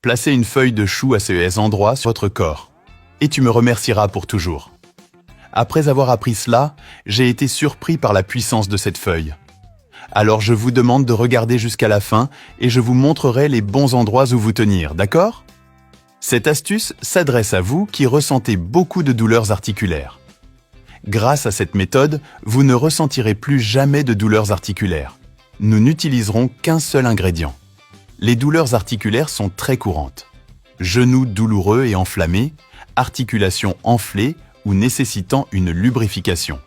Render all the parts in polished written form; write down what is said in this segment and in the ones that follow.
Placez une feuille de chou à ces endroits sur votre corps. Et tu me remercieras pour toujours. Après avoir appris cela, j'ai été surpris par la puissance de cette feuille. Alors je vous demande de regarder jusqu'à la fin et je vous montrerai les bons endroits où vous tenir, d'accord? Cette astuce s'adresse à vous qui ressentez beaucoup de douleurs articulaires. Grâce à cette méthode, vous ne ressentirez plus jamais de douleurs articulaires. Nous n'utiliserons qu'un seul ingrédient. Les douleurs articulaires sont très courantes. Genoux douloureux et enflammés, articulations enflées ou nécessitant une lubrification.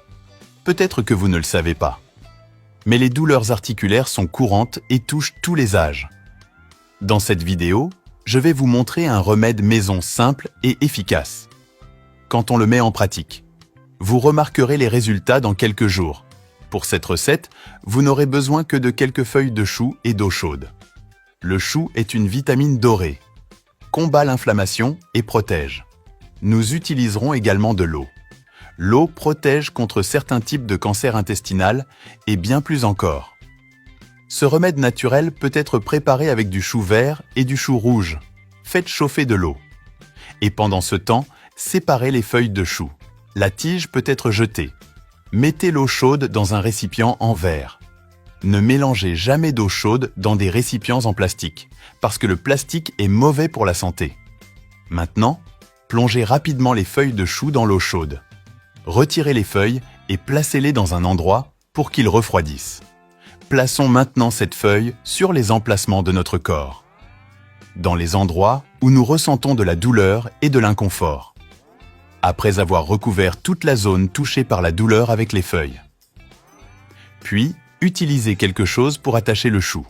Peut-être que vous ne le savez pas. Mais les douleurs articulaires sont courantes et touchent tous les âges. Dans cette vidéo, je vais vous montrer un remède maison simple et efficace. Quand on le met en pratique, vous remarquerez les résultats dans quelques jours. Pour cette recette, vous n'aurez besoin que de quelques feuilles de chou et d'eau chaude. Le chou est une vitamine dorée, combat l'inflammation et protège. Nous utiliserons également de l'eau. L'eau protège contre certains types de cancer intestinal et bien plus encore. Ce remède naturel peut être préparé avec du chou vert et du chou rouge. Faites chauffer de l'eau. Et pendant ce temps, séparez les feuilles de chou. La tige peut être jetée. Mettez l'eau chaude dans un récipient en verre. Ne mélangez jamais d'eau chaude dans des récipients en plastique, parce que le plastique est mauvais pour la santé. Maintenant, plongez rapidement les feuilles de chou dans l'eau chaude. Retirez les feuilles et placez-les dans un endroit pour qu'ils refroidissent. Plaçons maintenant cette feuille sur les emplacements de notre corps, dans les endroits où nous ressentons de la douleur et de l'inconfort. Après avoir recouvert toute la zone touchée par la douleur avec les feuilles. Puis, utilisez quelque chose pour attacher le chou.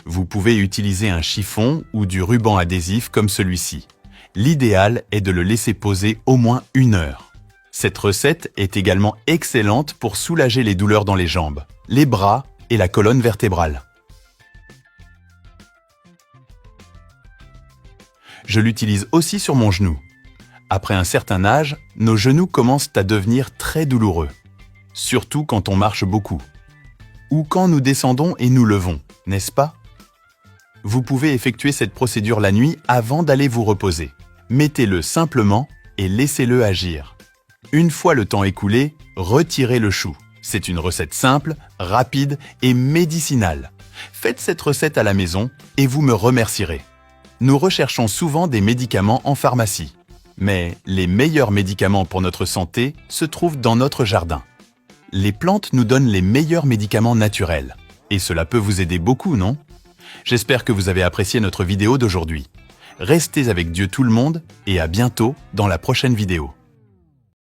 Vous pouvez utiliser un chiffon ou du ruban adhésif comme celui-ci. L'idéal est de le laisser poser au moins 1 heure. Cette recette est également excellente pour soulager les douleurs dans les jambes, les bras et la colonne vertébrale. Je l'utilise aussi sur mon genou. Après un certain âge, nos genoux commencent à devenir très douloureux, surtout quand on marche beaucoup, ou quand nous descendons et nous levons, n'est-ce pas? Vous pouvez effectuer cette procédure la nuit avant d'aller vous reposer. Mettez-le simplement et laissez-le agir. Une fois le temps écoulé, retirez le chou. C'est une recette simple, rapide et médicinale. Faites cette recette à la maison et vous me remercierez. Nous recherchons souvent des médicaments en pharmacie. Mais les meilleurs médicaments pour notre santé se trouvent dans notre jardin. Les plantes nous donnent les meilleurs médicaments naturels. Et cela peut vous aider beaucoup, non? J'espère que vous avez apprécié notre vidéo d'aujourd'hui. Restez avec Dieu tout le monde et à bientôt dans la prochaine vidéo.